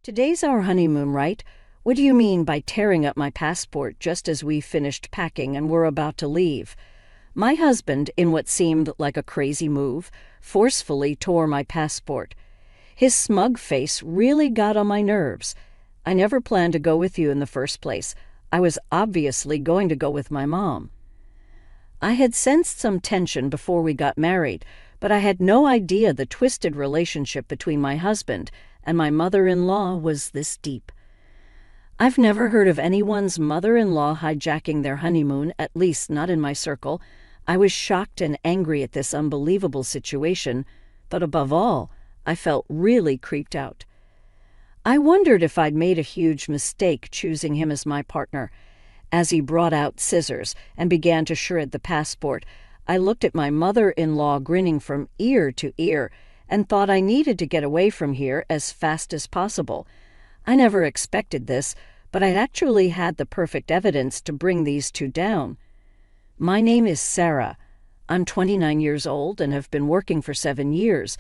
Today's our honeymoon, right? What do you mean by tearing up my passport just as we finished packing and were about to leave? My husband, in what seemed like a crazy move, forcefully tore my passport. His smug face really got on my nerves. I never planned to go with you in the first place. I was obviously going to go with my mom. I had sensed some tension before we got married, but I had no idea the twisted relationship between my husband and my mother-in-law was this deep. I've never heard of anyone's mother-in-law hijacking their honeymoon, at least not in my circle. I was shocked and angry at this unbelievable situation, but above all, I felt really creeped out. I wondered if I'd made a huge mistake choosing him as my partner. As he brought out scissors and began to shred the passport, I looked at my mother-in-law grinning from ear to ear and thought I needed to get away from here as fast as possible. I never expected this, but I'd actually had the perfect evidence to bring these two down. My name is Sarah. I'm 29 years old and have been working for 7 years.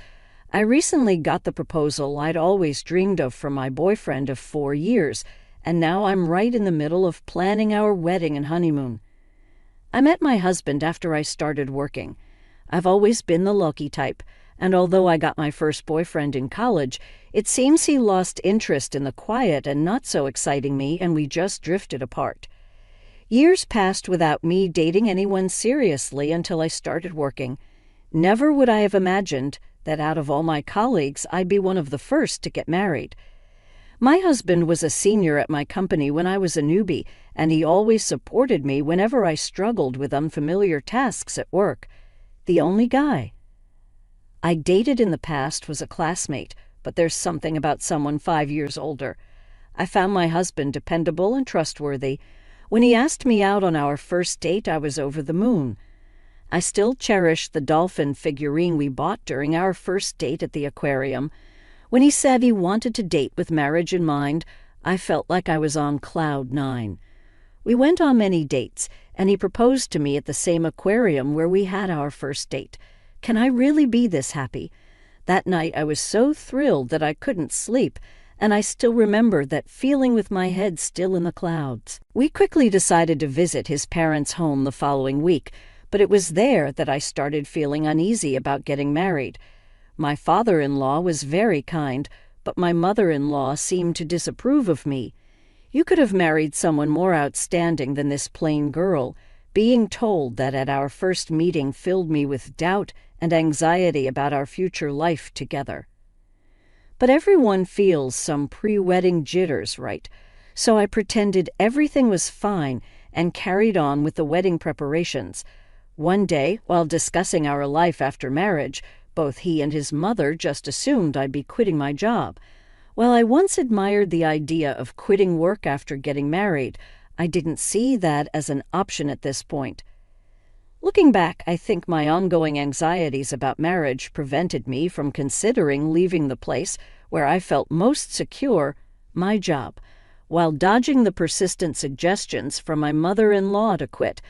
I recently got the proposal I'd always dreamed of from my boyfriend of 4 years, and now I'm right in the middle of planning our wedding and honeymoon. I met my husband after I started working. I've always been the lucky type, and although I got my first boyfriend in college, it seems he lost interest in the quiet and not-so-exciting me, and we just drifted apart. Years passed without me dating anyone seriously until I started working. Never would I have imagined that out of all my colleagues, I'd be one of the first to get married. My husband was a senior at my company when I was a newbie, and he always supported me whenever I struggled with unfamiliar tasks at work. The only guy I dated in the past was a classmate, but there's something about someone 5 years older. I found my husband dependable and trustworthy. When he asked me out on our first date, I was over the moon. I still cherish the dolphin figurine we bought during our first date at the aquarium. When he said he wanted to date with marriage in mind, I felt like I was on cloud 9. We went on many dates, and he proposed to me at the same aquarium where we had our first date. Can I really be this happy? That night I was so thrilled that I couldn't sleep, and I still remember that feeling with my head still in the clouds. We quickly decided to visit his parents' home the following week, but it was there that I started feeling uneasy about getting married. My father-in-law was very kind, but my mother-in-law seemed to disapprove of me. You could have married someone more outstanding than this plain girl. Being told that at our first meeting filled me with doubt and anxiety about our future life together. But everyone feels some pre-wedding jitters, right? So I pretended everything was fine and carried on with the wedding preparations. One day, while discussing our life after marriage, both he and his mother just assumed I'd be quitting my job. While I once admired the idea of quitting work after getting married, I didn't see that as an option at this point. Looking back, I think my ongoing anxieties about marriage prevented me from considering leaving the place where I felt most secure, my job. While dodging the persistent suggestions from my mother-in-law to quit,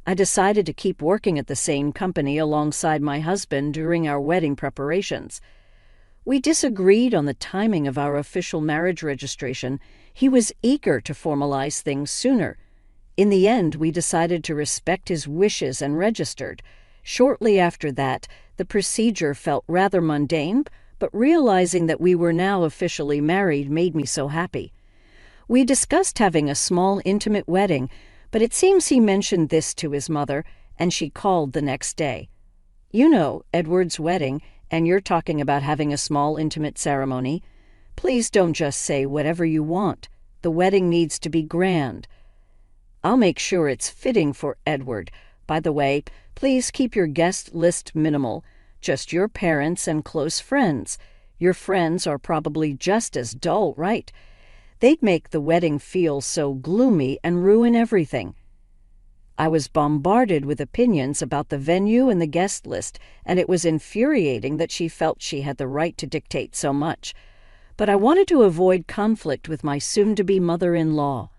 I decided to keep working at the same company alongside my husband during our wedding preparations. We disagreed on the timing of our official marriage registration. He was eager to formalize things sooner. In the end, we decided to respect his wishes and registered. Shortly after that, the procedure felt rather mundane, but realizing that we were now officially married made me so happy. We discussed having a small, intimate wedding, but it seems he mentioned this to his mother, and she called the next day. You know, Edward's wedding, and you're talking about having a small, intimate ceremony. Please don't just say whatever you want. The wedding needs to be grand. I'll make sure it's fitting for Edward. By the way, please keep your guest list minimal, just your parents and close friends. Your friends are probably just as dull, right? They'd make the wedding feel so gloomy and ruin everything. I was bombarded with opinions about the venue and the guest list, and it was infuriating that she felt she had the right to dictate so much. But I wanted to avoid conflict with my soon-to-be mother-in-law.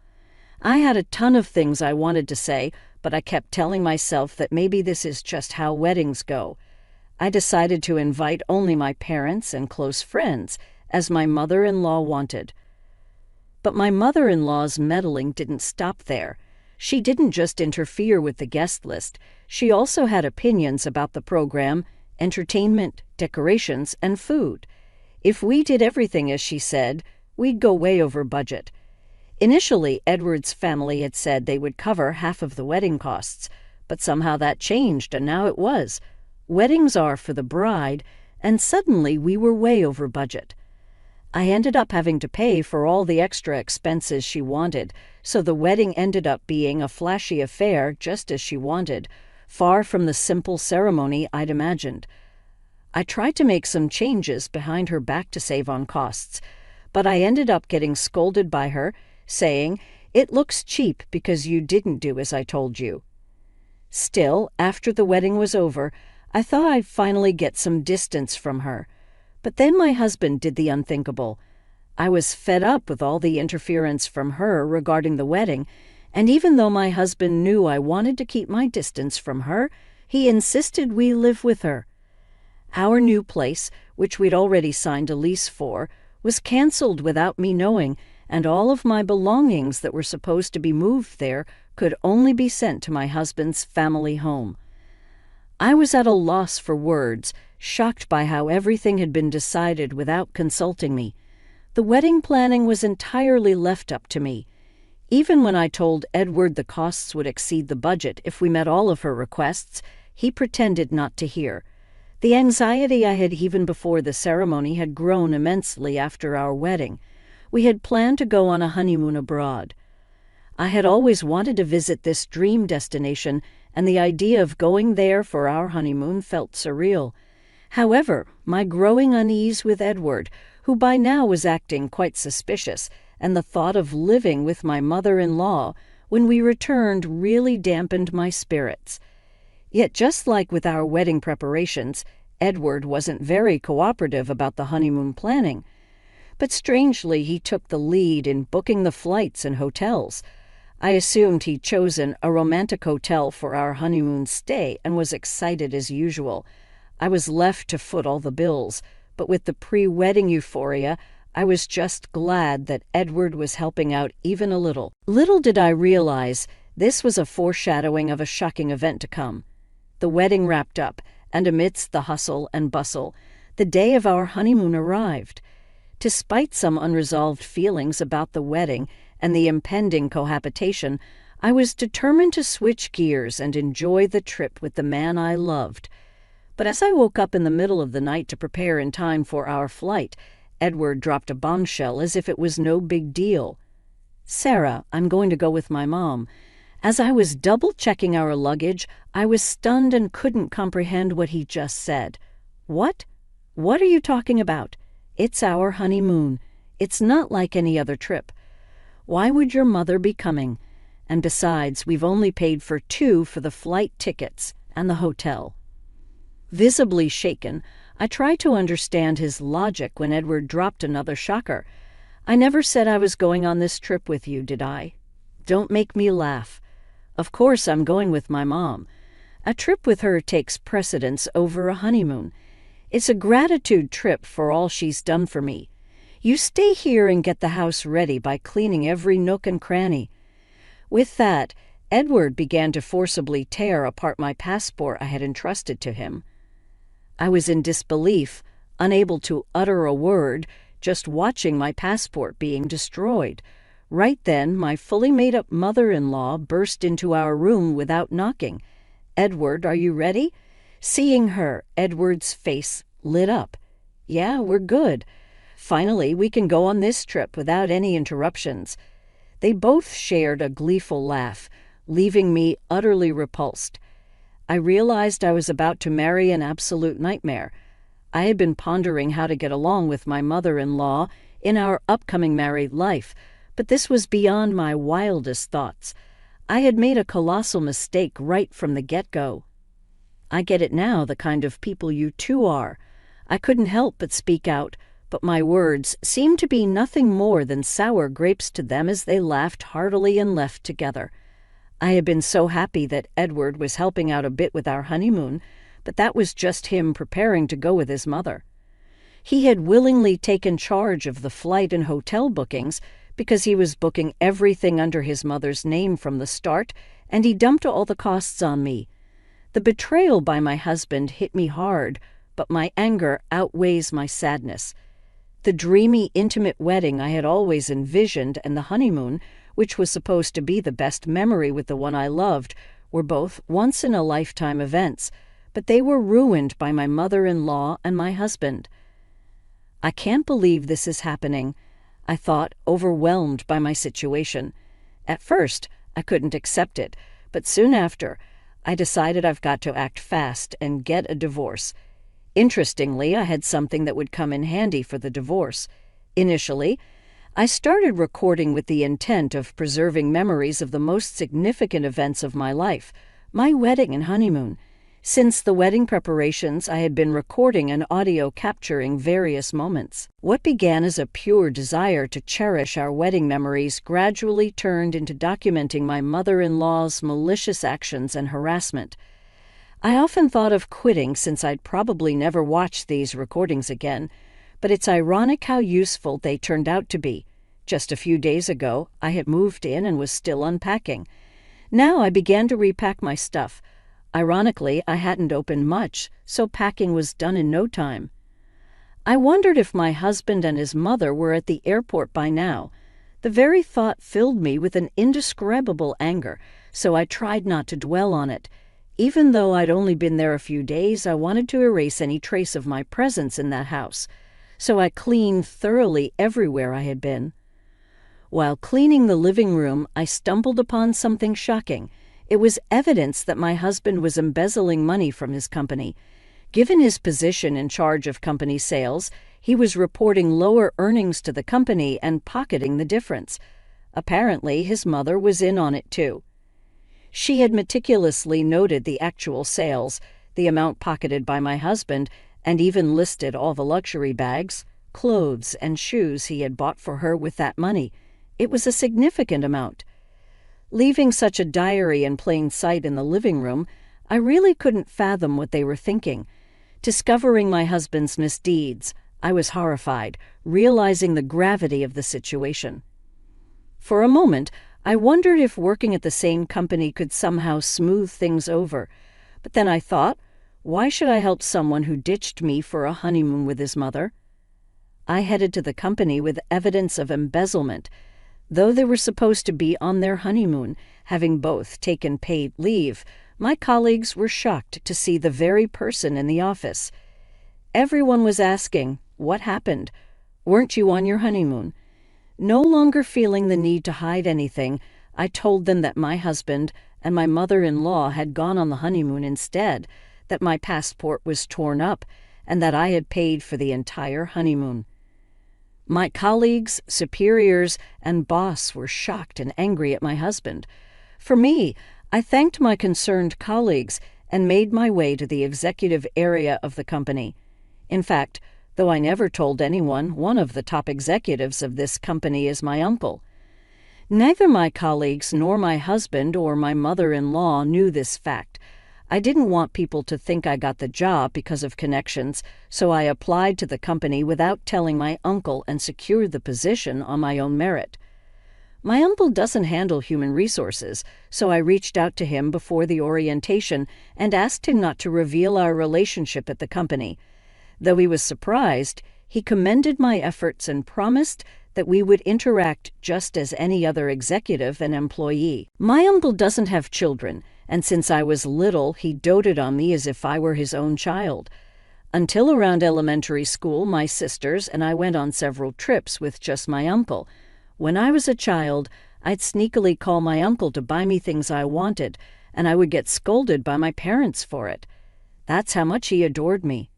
I had a ton of things I wanted to say, but I kept telling myself that maybe this is just how weddings go. I decided to invite only my parents and close friends, as my mother-in-law wanted. But my mother-in-law's meddling didn't stop there. She didn't just interfere with the guest list. She also had opinions about the program, entertainment, decorations, and food. If we did everything as she said, we'd go way over budget. Initially, Edward's family had said they would cover half of the wedding costs, but somehow that changed, and now it was. Weddings are for the bride, and suddenly we were way over budget. I ended up having to pay for all the extra expenses she wanted, so the wedding ended up being a flashy affair just as she wanted, far from the simple ceremony I'd imagined. I tried to make some changes behind her back to save on costs, but I ended up getting scolded by her, saying, "It looks cheap because you didn't do as I told you." Still, after the wedding was over, I thought I'd finally get some distance from her. But then my husband did the unthinkable. I was fed up with all the interference from her regarding the wedding, and even though my husband knew I wanted to keep my distance from her, he insisted we live with her. Our new place, which we'd already signed a lease for, was canceled without me knowing, and all of my belongings that were supposed to be moved there could only be sent to my husband's family home. I was at a loss for words, shocked by how everything had been decided without consulting me. The wedding planning was entirely left up to me. Even when I told Edward the costs would exceed the budget if we met all of her requests, he pretended not to hear. The anxiety I had even before the ceremony had grown immensely after our wedding. We had planned to go on a honeymoon abroad. I had always wanted to visit this dream destination, and the idea of going there for our honeymoon felt surreal. However, my growing unease with Edward, who by now was acting quite suspicious, and the thought of living with my mother-in-law when we returned really dampened my spirits. Yet just like with our wedding preparations, Edward wasn't very cooperative about the honeymoon planning. But strangely, he took the lead in booking the flights and hotels. I assumed he'd chosen a romantic hotel for our honeymoon stay and was excited as usual. I was left to foot all the bills, but with the pre-wedding euphoria, I was just glad that Edward was helping out even a little. Little did I realize this was a foreshadowing of a shocking event to come. The wedding wrapped up, and amidst the hustle and bustle, the day of our honeymoon arrived. Despite some unresolved feelings about the wedding and the impending cohabitation, I was determined to switch gears and enjoy the trip with the man I loved. But as I woke up in the middle of the night to prepare in time for our flight, Edward dropped a bombshell as if it was no big deal. "Sarah, I'm going to go with my mom." As I was double-checking our luggage, I was stunned and couldn't comprehend what he just said. "What? What are you talking about? It's our honeymoon. It's not like any other trip. Why would your mother be coming? And besides, we've only paid for 2 for the flight tickets and the hotel." Visibly shaken, I tried to understand his logic when Edward dropped another shocker. "I never said I was going on this trip with you, did I? Don't make me laugh. Of course I'm going with my mom. A trip with her takes precedence over a honeymoon. It's a gratitude trip for all she's done for me. You stay here and get the house ready by cleaning every nook and cranny." With that, Edward began to forcibly tear apart my passport I had entrusted to him. I was in disbelief, unable to utter a word, just watching my passport being destroyed. Right then, my fully made-up mother-in-law burst into our room without knocking. "Edward, are you ready?" Seeing her, Edward's face lit up. "Yeah, we're good. Finally, we can go on this trip without any interruptions." They both shared a gleeful laugh, leaving me utterly repulsed. I realized I was about to marry an absolute nightmare. I had been pondering how to get along with my mother-in-law in our upcoming married life, but this was beyond my wildest thoughts. I had made a colossal mistake right from the get-go. "I get it now, the kind of people you two are." I couldn't help but speak out, but my words seemed to be nothing more than sour grapes to them as they laughed heartily and left together. I had been so happy that Edward was helping out a bit with our honeymoon, but that was just him preparing to go with his mother. He had willingly taken charge of the flight and hotel bookings because he was booking everything under his mother's name from the start, and he dumped all the costs on me. The betrayal by my husband hit me hard, but my anger outweighs my sadness. The dreamy, intimate wedding I had always envisioned and the honeymoon, which was supposed to be the best memory with the one I loved, were both once-in-a-lifetime events, but they were ruined by my mother-in-law and my husband. I can't believe this is happening, I thought, overwhelmed by my situation. At first, I couldn't accept it, but soon after, I decided I've got to act fast and get a divorce. Interestingly, I had something that would come in handy for the divorce. Initially, I started recording with the intent of preserving memories of the most significant events of my life, my wedding and honeymoon. Since the wedding preparations, I had been recording and audio capturing various moments. What began as a pure desire to cherish our wedding memories gradually turned into documenting my mother-in-law's malicious actions and harassment. I often thought of quitting since I'd probably never watch these recordings again, but it's ironic how useful they turned out to be. Just a few days ago, I had moved in and was still unpacking. Now I began to repack my stuff. Ironically, I hadn't opened much, so packing was done in no time. I wondered if my husband and his mother were at the airport by now. The very thought filled me with an indescribable anger, so I tried not to dwell on it. Even though I'd only been there a few days, I wanted to erase any trace of my presence in that house, so I cleaned thoroughly everywhere I had been. While cleaning the living room, I stumbled upon something shocking. It was evidence that my husband was embezzling money from his company. Given his position in charge of company sales, he was reporting lower earnings to the company and pocketing the difference. Apparently, his mother was in on it too. She had meticulously noted the actual sales, the amount pocketed by my husband, and even listed all the luxury bags, clothes, and shoes he had bought for her with that money. It was a significant amount. Leaving such a diary in plain sight in the living room, I really couldn't fathom what they were thinking. Discovering my husband's misdeeds, I was horrified, realizing the gravity of the situation. For a moment, I wondered if working at the same company could somehow smooth things over. But then I thought, why should I help someone who ditched me for a honeymoon with his mother? I headed to the company with evidence of embezzlement. Though they were supposed to be on their honeymoon, having both taken paid leave, my colleagues were shocked to see the very person in the office. Everyone was asking, "What happened? Weren't you on your honeymoon?" No longer feeling the need to hide anything, I told them that my husband and my mother-in-law had gone on the honeymoon instead, that my passport was torn up, and that I had paid for the entire honeymoon. My colleagues, superiors, and boss were shocked and angry at my husband. For me, I thanked my concerned colleagues and made my way to the executive area of the company. In fact, though I never told anyone, one of the top executives of this company is my uncle. Neither my colleagues nor my husband or my mother-in-law knew this fact. I didn't want people to think I got the job because of connections, so I applied to the company without telling my uncle and secured the position on my own merit. My uncle doesn't handle human resources, so I reached out to him before the orientation and asked him not to reveal our relationship at the company. Though he was surprised, he commended my efforts and promised that we would interact just as any other executive and employee. My uncle doesn't have children, and since I was little, he doted on me as if I were his own child. Until around elementary school, my sisters and I went on several trips with just my uncle. When I was a child, I'd sneakily call my uncle to buy me things I wanted, and I would get scolded by my parents for it. That's how much he adored me.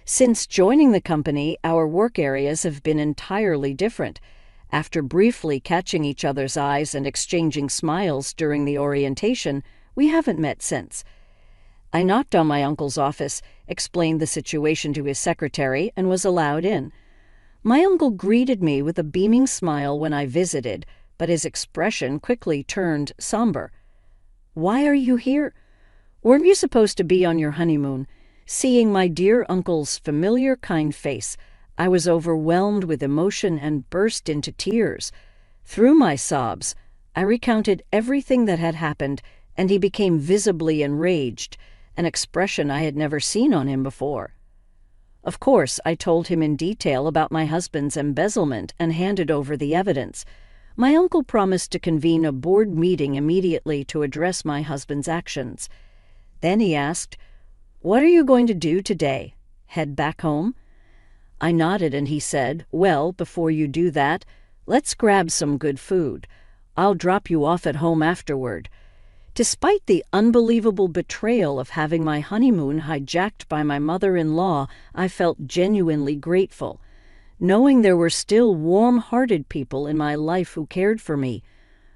Since joining the company, our work areas have been entirely different. After briefly catching each other's eyes and exchanging smiles during the orientation, we haven't met since. I knocked on my uncle's office, explained the situation to his secretary, and was allowed in. My uncle greeted me with a beaming smile when I visited, but his expression quickly turned somber. "Why are you here? Weren't you supposed to be on your honeymoon?" Seeing my dear uncle's familiar, kind face, I was overwhelmed with emotion and burst into tears. Through my sobs, I recounted everything that had happened, and he became visibly enraged, an expression I had never seen on him before. Of course, I told him in detail about my husband's embezzlement and handed over the evidence. My uncle promised to convene a board meeting immediately to address my husband's actions. Then he asked, "What are you going to do today? Head back home?" I nodded and he said, "Well, before you do that, let's grab some good food. I'll drop you off at home afterward." Despite the unbelievable betrayal of having my honeymoon hijacked by my mother-in-law, I felt genuinely grateful, knowing there were still warm-hearted people in my life who cared for me.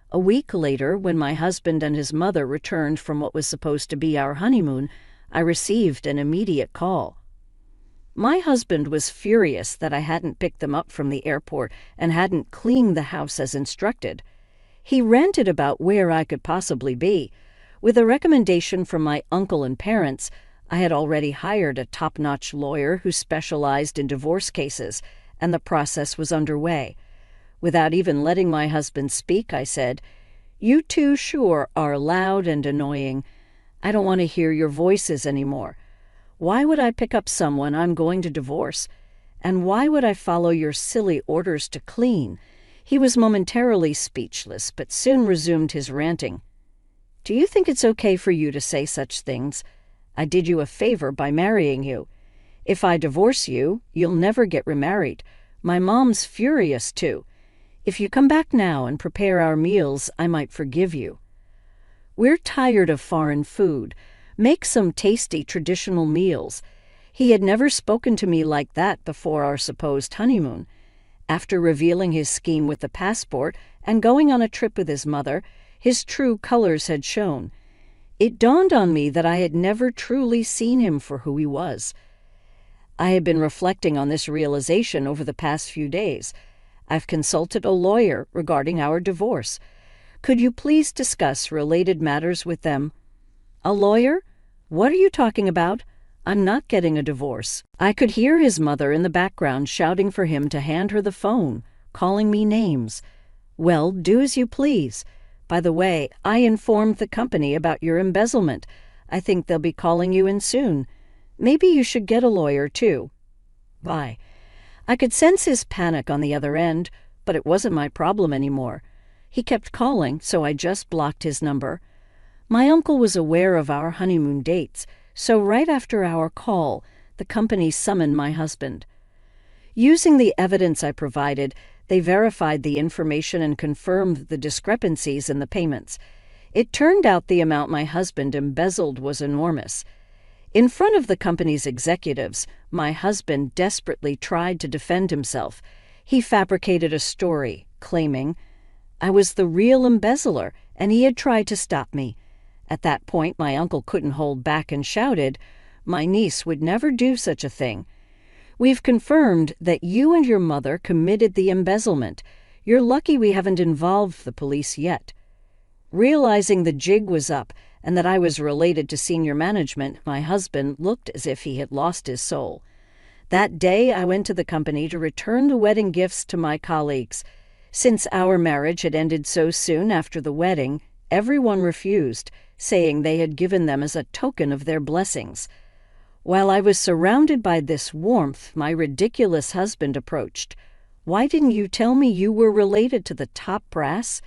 A week later, when my husband and his mother returned from what was supposed to be our honeymoon, I received an immediate call. My husband was furious that I hadn't picked them up from the airport and hadn't cleaned the house as instructed. He ranted about where I could possibly be. With a recommendation from my uncle and parents, I had already hired a top-notch lawyer who specialized in divorce cases, and the process was underway. Without even letting my husband speak, I said, "You two sure are loud and annoying. I don't want to hear your voices anymore. Why would I pick up someone I'm going to divorce? And why would I follow your silly orders to clean?" He was momentarily speechless, but soon resumed his ranting. "Do you think it's okay for you to say such things? I did you a favor by marrying you. If I divorce you, you'll never get remarried. My mom's furious, too. If you come back now and prepare our meals, I might forgive you. We're tired of foreign food. Make some tasty traditional meals." He had never spoken to me like that before our supposed honeymoon. After revealing his scheme with the passport and going on a trip with his mother, his true colors had shown. It dawned on me that I had never truly seen him for who he was. I had been reflecting on this realization over the past few days. I've consulted a lawyer regarding our divorce. Could you please discuss related matters with them? A lawyer? What are you talking about? I'm not getting a divorce. I could hear his mother in the background shouting for him to hand her the phone, calling me names. Well, do as you please. By the way, I informed the company about your embezzlement. I think they'll be calling you in soon. Maybe you should get a lawyer, too. Bye. I could sense his panic on the other end, but it wasn't my problem anymore. He kept calling, so I just blocked his number. My uncle was aware of our honeymoon dates, so right after our call, the company summoned my husband. Using the evidence I provided, they verified the information and confirmed the discrepancies in the payments. It turned out the amount my husband embezzled was enormous. In front of the company's executives, my husband desperately tried to defend himself. He fabricated a story, claiming, "I was the real embezzler, and he had tried to stop me." At that point, my uncle couldn't hold back and shouted, "My niece would never do such a thing. We've confirmed that you and your mother committed the embezzlement. You're lucky we haven't involved the police yet." Realizing the jig was up and that I was related to senior management, my husband looked as if he had lost his soul. That day, I went to the company to return the wedding gifts to my colleagues. Since our marriage had ended so soon after the wedding, everyone refused, saying they had given them as a token of their blessings. While I was surrounded by this warmth, my ridiculous husband approached. "Why didn't you tell me you were related to the top brass?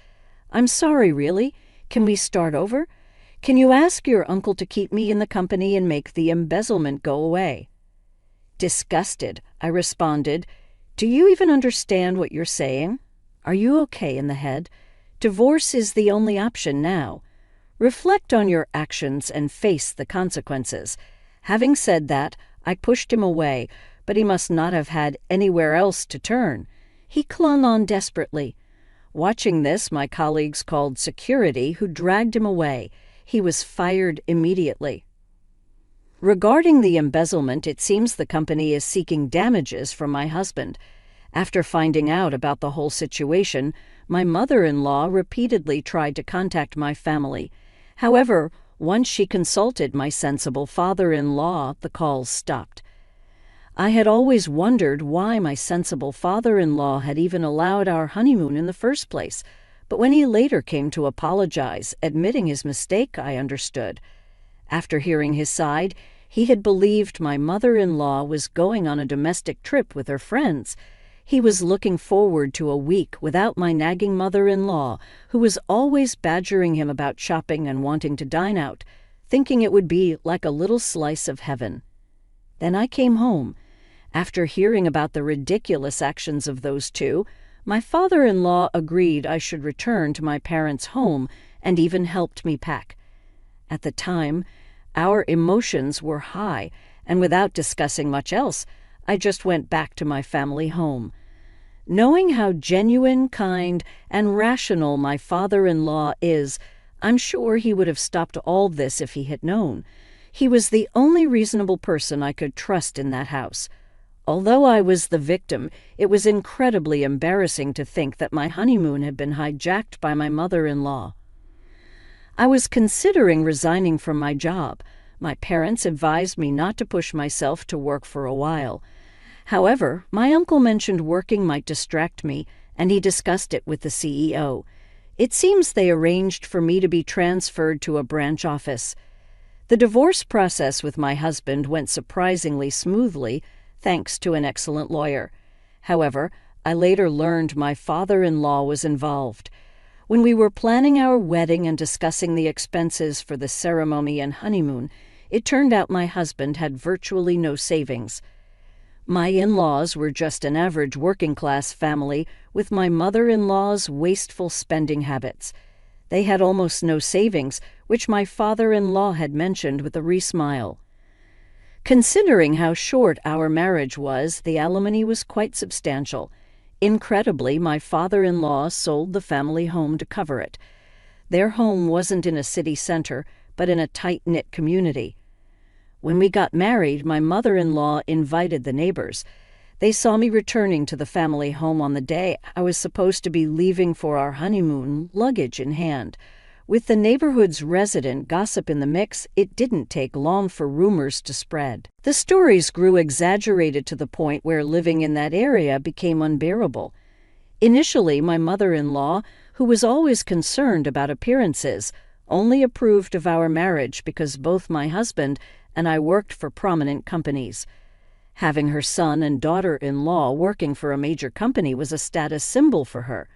I'm sorry, really. Can we start over? Can you ask your uncle to keep me in the company and make the embezzlement go away?" Disgusted, I responded, "Do you even understand what you're saying? Are you okay in the head? Divorce is the only option now. Reflect on your actions and face the consequences." Having said that, I pushed him away, but he must not have had anywhere else to turn. He clung on desperately. Watching this, my colleagues called security, who dragged him away. He was fired immediately. Regarding the embezzlement, it seems the company is seeking damages from my husband. After finding out about the whole situation, my mother-in-law repeatedly tried to contact my family. However, once she consulted my sensible father-in-law, the calls stopped. I had always wondered why my sensible father-in-law had even allowed our honeymoon in the first place, but when he later came to apologize, admitting his mistake, I understood. After hearing his side, he had believed my mother-in-law was going on a domestic trip with her friends. He was looking forward to a week without my nagging mother-in-law, who was always badgering him about shopping and wanting to dine out, thinking it would be like a little slice of heaven. Then I came home. After hearing about the ridiculous actions of those two, my father-in-law agreed I should return to my parents' home and even helped me pack. At the time, our emotions were high, and without discussing much else, I just went back to my family home. Knowing how genuine, kind, and rational my father-in-law is, I'm sure he would have stopped all this if he had known. He was the only reasonable person I could trust in that house. Although I was the victim, it was incredibly embarrassing to think that my honeymoon had been hijacked by my mother-in-law. I was considering resigning from my job. My parents advised me not to push myself to work for a while. However, my uncle mentioned working might distract me, and he discussed it with the CEO. It seems they arranged for me to be transferred to a branch office. The divorce process with my husband went surprisingly smoothly, thanks to an excellent lawyer. However, I later learned my father-in-law was involved. When we were planning our wedding and discussing the expenses for the ceremony and honeymoon, it turned out my husband had virtually no savings. My in-laws were just an average working-class family with my mother-in-law's wasteful spending habits. They had almost no savings, which my father-in-law had mentioned with a wry-smile. Considering how short our marriage was, the alimony was quite substantial. Incredibly, my father-in-law sold the family home to cover it. Their home wasn't in a city center, but in a tight-knit community. When we got married, my mother-in-law invited the neighbors. They saw me returning to the family home on the day I was supposed to be leaving for our honeymoon, luggage in hand. With the neighborhood's resident gossip in the mix, it didn't take long for rumors to spread. The stories grew exaggerated to the point where living in that area became unbearable. Initially, my mother-in-law, who was always concerned about appearances, only approved of our marriage because both my husband and I worked for prominent companies. Having her son and daughter-in-law working for a major company was a status symbol for her.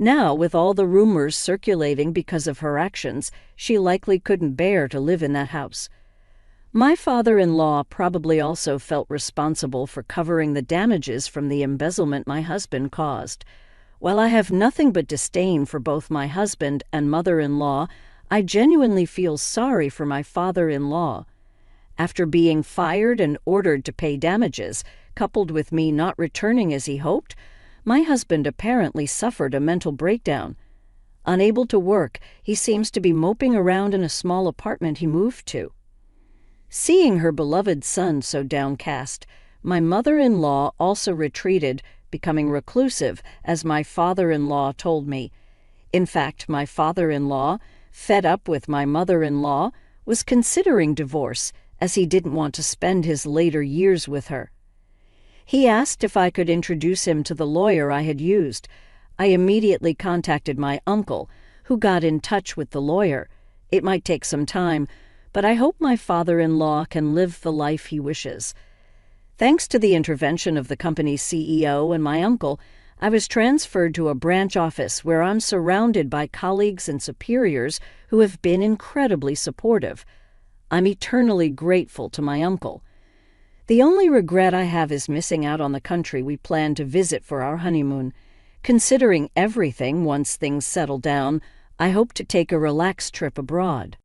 Now, with all the rumors circulating because of her actions, she likely couldn't bear to live in that house. My father-in-law probably also felt responsible for covering the damages from the embezzlement my husband caused. While I have nothing but disdain for both my husband and mother-in-law, I genuinely feel sorry for my father-in-law. After being fired and ordered to pay damages, coupled with me not returning as he hoped, my husband apparently suffered a mental breakdown. Unable to work, he seems to be moping around in a small apartment he moved to. Seeing her beloved son so downcast, my mother-in-law also retreated, becoming reclusive, as my father-in-law told me. In fact, my father-in-law, fed up with my mother-in-law, was considering divorce, as he didn't want to spend his later years with her. He asked if I could introduce him to the lawyer I had used. I immediately contacted my uncle, who got in touch with the lawyer. It might take some time, but I hope my father-in-law can live the life he wishes. Thanks to the intervention of the company's CEO and my uncle, I was transferred to a branch office where I'm surrounded by colleagues and superiors who have been incredibly supportive. I'm eternally grateful to my uncle. The only regret I have is missing out on the country we planned to visit for our honeymoon. Considering everything once things settle down, I hope to take a relaxed trip abroad.